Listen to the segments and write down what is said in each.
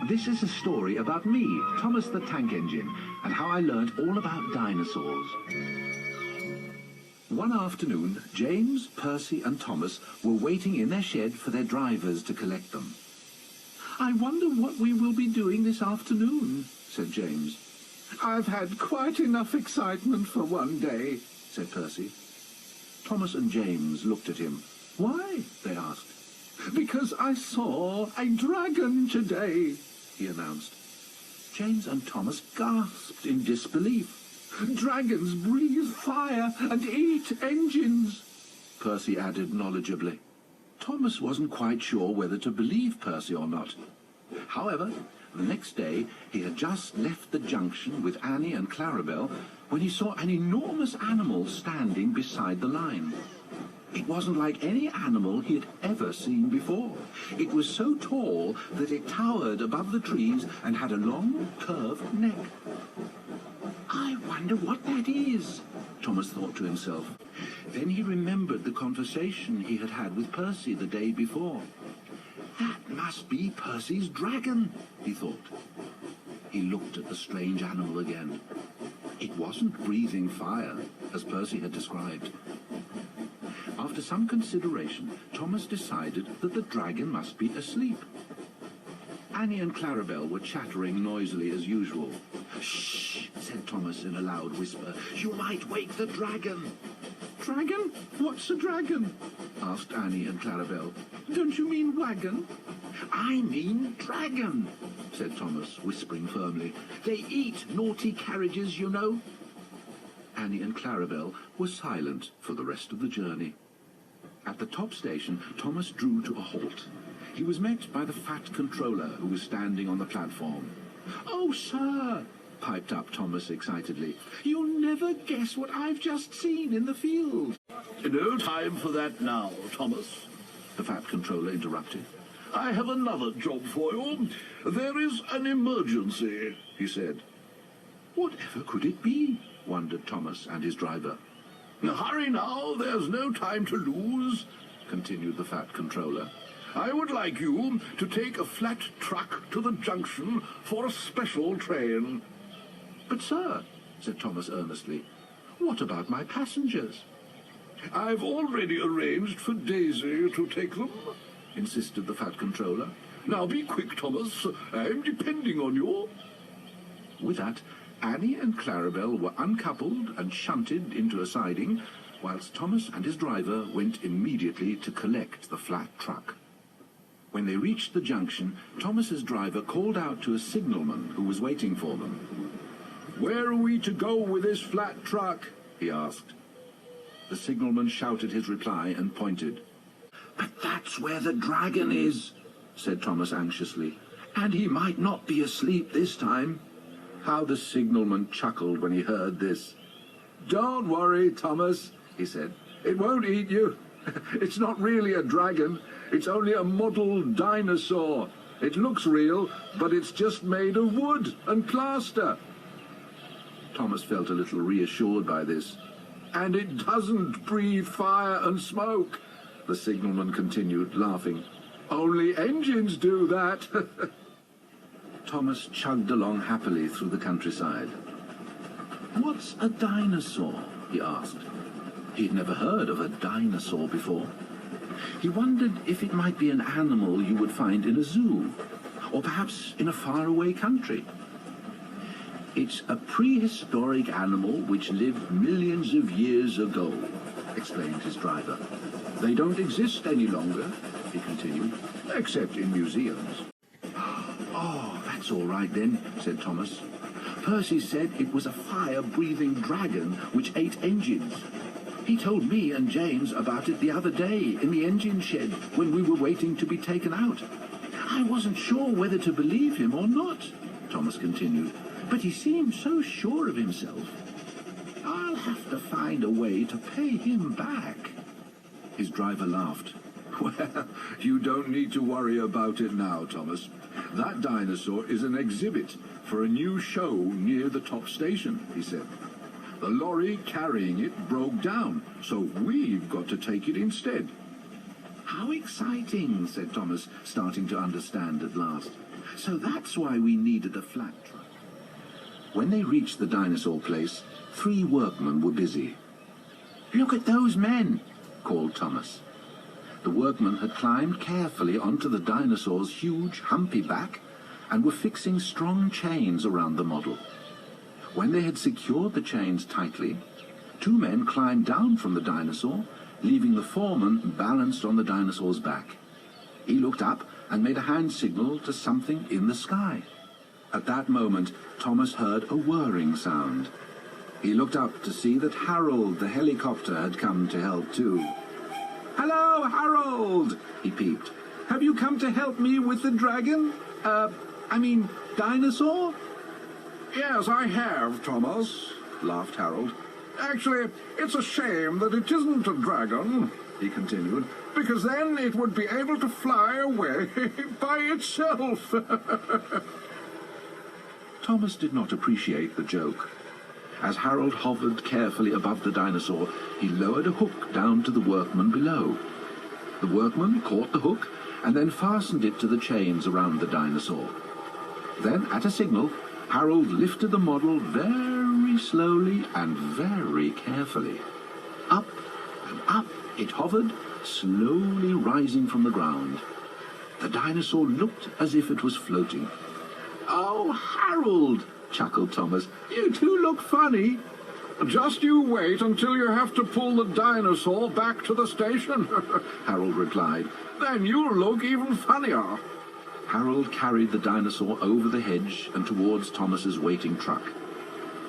This is a story about me, Thomas the Tank Engine, and how I learned all about dinosaurs. One afternoon, James, Percy and Thomas were waiting in their shed for their drivers to collect them. "I wonder what we will be doing this afternoon," said James. "I've had quite enough excitement for one day," said Percy. Thomas and James looked at him. "Why?" they asked. "Because I saw a dragon today," he announced. James and Thomas gasped in disbelief. "Dragons breathe fire and eat engines," Percy added knowledgeably. Thomas wasn't quite sure whether to believe Percy or not. However, the next day he had just left the junction with Annie and Clarabel when he saw an enormous animal standing beside the line. It wasn't like any animal he had ever seen before. It was so tall that it towered above the trees and had a long, curved neck. "I wonder what that is," Thomas thought to himself. Then he remembered the conversation he had had with Percy the day before. "That must be Percy's dragon," he thought. He looked at the strange animal again. It wasn't breathing fire, as Percy had described. After some consideration, Thomas decided that the dragon must be asleep. Annie and Clarabel were chattering noisily as usual. "Shh," said Thomas in a loud whisper. "You might wake the dragon." "Dragon? What's a dragon?" asked Annie and Clarabel. "Don't you mean wagon?" "I mean dragon," said Thomas, whispering firmly. "They eat naughty carriages, you know." Annie and Clarabel were silent for the rest of the journey. At the top station, Thomas drew to a halt. He was met by the fat controller who was standing on the platform. "Oh, sir," piped up Thomas excitedly, "you'll never guess what I've just seen in the field." "No time for that now, Thomas," the fat controller interrupted. "I have another job for you. There is an emergency," he said. Whatever could it be? Wondered Thomas and his driver. "Hurry now, there's no time to lose," continued the fat controller. "I would like you to take a flat truck to the junction for a special train." "But, sir," said Thomas earnestly, "what about my passengers?" "I've already arranged for Daisy to take them," insisted the fat controller. "Now be quick, Thomas. I'm depending on you." With that, Annie and Clarabel were uncoupled and shunted into a siding, whilst Thomas and his driver went immediately to collect the flat truck. When they reached the junction, Thomas's driver called out to a signalman who was waiting for them. "Where are we to go with this flat truck?" he asked. The signalman shouted his reply and pointed. "But that's where the dragon is," said Thomas anxiously. "And he might not be asleep this time." How the signalman chuckled when he heard this. "Don't worry, Thomas," he said. "It won't eat you. It's not really a dragon. It's only a model dinosaur. It looks real, but it's just made of wood and plaster." Thomas felt a little reassured by this. "And it doesn't breathe fire and smoke," the signalman continued, laughing. "Only engines do that." Thomas chugged along happily through the countryside. "What's a dinosaur?" he asked. He'd never heard of a dinosaur before. He wondered if it might be an animal you would find in a zoo, or perhaps in a faraway country. "It's a prehistoric animal which lived millions of years ago," explained his driver. "They don't exist any longer," he continued, "except in museums." "Oh, that's all right then," said Thomas. "Percy said it was a fire-breathing dragon which ate engines. He told me and James about it the other day in the engine shed when we were waiting to be taken out. I wasn't sure whether to believe him or not," Thomas continued, "but he seemed so sure of himself. I'll have to find a way to pay him back." His driver laughed. "Well, you don't need to worry about it now, Thomas. That dinosaur is an exhibit for a new show near the top station," he said. "The lorry carrying it broke down, so we've got to take it instead." How exciting, said Thomas, starting to understand at last. So that's why we needed a flat truck. When they reached the dinosaur place, 3 workmen were busy. Look at those men, called Thomas. The workmen had climbed carefully onto the dinosaur's huge, humpy back and were fixing strong chains around the model. When they had secured the chains tightly, 2 men climbed down from the dinosaur, leaving the foreman balanced on the dinosaur's back. He looked up and made a hand signal to something in the sky. At that moment, Thomas heard a whirring sound. He looked up to see that Harold, the helicopter, had come to help too. "Hello, Harold," he peeped. "Have you come to help me with the dragon? Dinosaur?" Yes, I have, Thomas, laughed Harold. Actually, it's a shame that it isn't a dragon, he continued, because then it would be able to fly away by itself. Thomas did not appreciate the joke. As Harold hovered carefully above the dinosaur, he lowered a hook down to the workman below. The workman caught the hook and then fastened it to the chains around the dinosaur. Then, at a signal, Harold lifted the model very slowly and very carefully. Up and up it hovered, slowly rising from the ground. The dinosaur looked as if it was floating. "Oh, Harold," chuckled Thomas, "you two look funny." Just you wait until you have to pull the dinosaur back to the station, Harold replied. Then you'll look even funnier. Harold carried the dinosaur over the hedge and towards Thomas's waiting truck.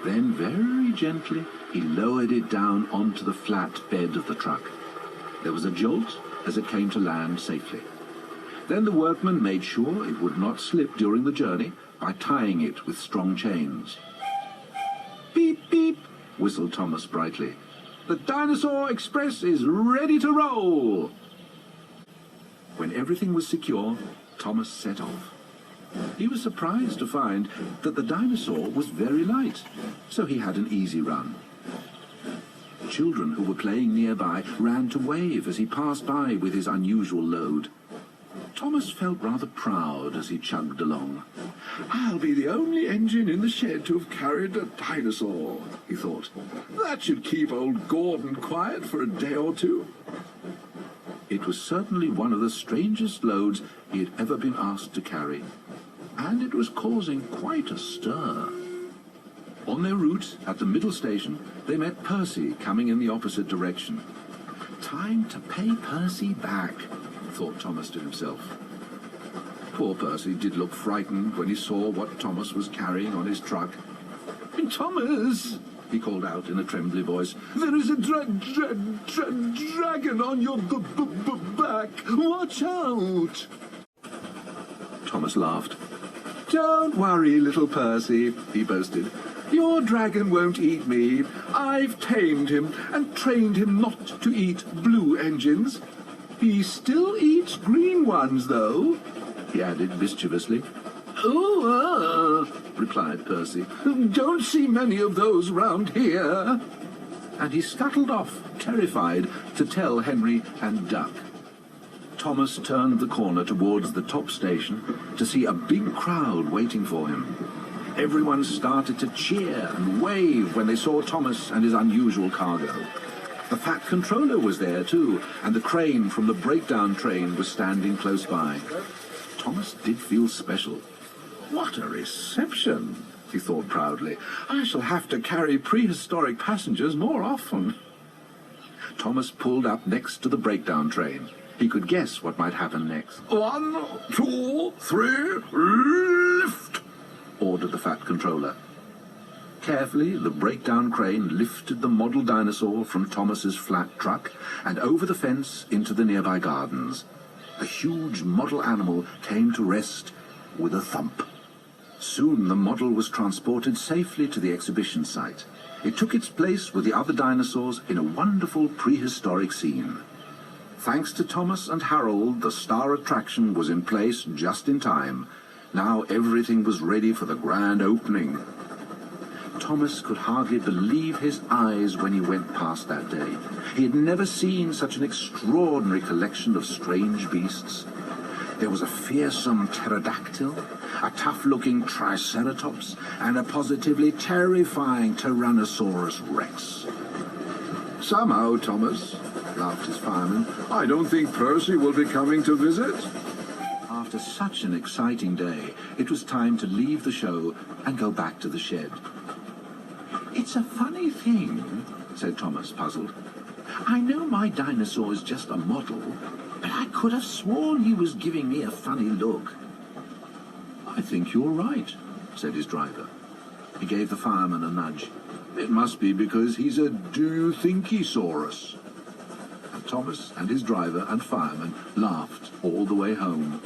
Then, very gently, he lowered it down onto the flat bed of the truck. There was a jolt as it came to land safely. Then the workman made sure it would not slip during the journey by tying it with strong chains. "Beep, beep," whistled Thomas brightly. "The Dinosaur Express is ready to roll." When everything was secure, Thomas set off. He was surprised to find that the dinosaur was very light, so he had an easy run. Children who were playing nearby ran to wave as he passed by with his unusual load. Thomas felt rather proud as he chugged along. "I'll be the only engine in the shed to have carried a dinosaur," he thought. "That should keep old Gordon quiet for a day or two." It was certainly one of the strangest loads he had ever been asked to carry, and it was causing quite a stir. On their route, at the middle station, they met Percy coming in the opposite direction. "Time to pay Percy back," thought Thomas to himself. Poor Percy did look frightened when he saw what Thomas was carrying on his truck. "Thomas," he called out in a trembly voice, "there is a dragon on your back. Watch out!" Thomas laughed. "Don't worry, little Percy," he boasted. "Your dragon won't eat me. I've tamed him and trained him not to eat blue engines. He still eats green ones, though," he added mischievously. "Oh, replied Percy. "Don't see many of those round here." And he scuttled off, terrified, to tell Henry and Duck. Thomas turned the corner towards the top station to see a big crowd waiting for him. Everyone started to cheer and wave when they saw Thomas and his unusual cargo. The Fat Controller was there too, and the crane from the breakdown train was standing close by. Thomas did feel special. "What a reception," he thought proudly. "I shall have to carry prehistoric passengers more often." Thomas pulled up next to the breakdown train. He could guess what might happen next. 1, 2, 3, lift! Ordered the Fat Controller. Carefully, the breakdown crane lifted the model dinosaur from Thomas's flat truck and over the fence into the nearby gardens. The huge model animal came to rest with a thump. Soon the model was transported safely to the exhibition site. It took its place with the other dinosaurs in a wonderful prehistoric scene. Thanks to Thomas and Harold, the star attraction was in place just in time. Now everything was ready for the grand opening. Thomas could hardly believe his eyes when he went past that day. He had never seen such an extraordinary collection of strange beasts. There was a fearsome pterodactyl, a tough-looking triceratops, and a positively terrifying Tyrannosaurus rex. Somehow, Thomas, laughed his fireman, I don't think Percy will be coming to visit. After such an exciting day, it was time to leave the show and go back to the shed. "It's a funny thing," said Thomas, puzzled. "I know my dinosaur is just a model, but I could have sworn he was giving me a funny look." "I think you're right," said his driver. He gave the fireman a nudge. "It must be because he's a do-you-think-he-saurus." And Thomas and his driver and fireman laughed all the way home.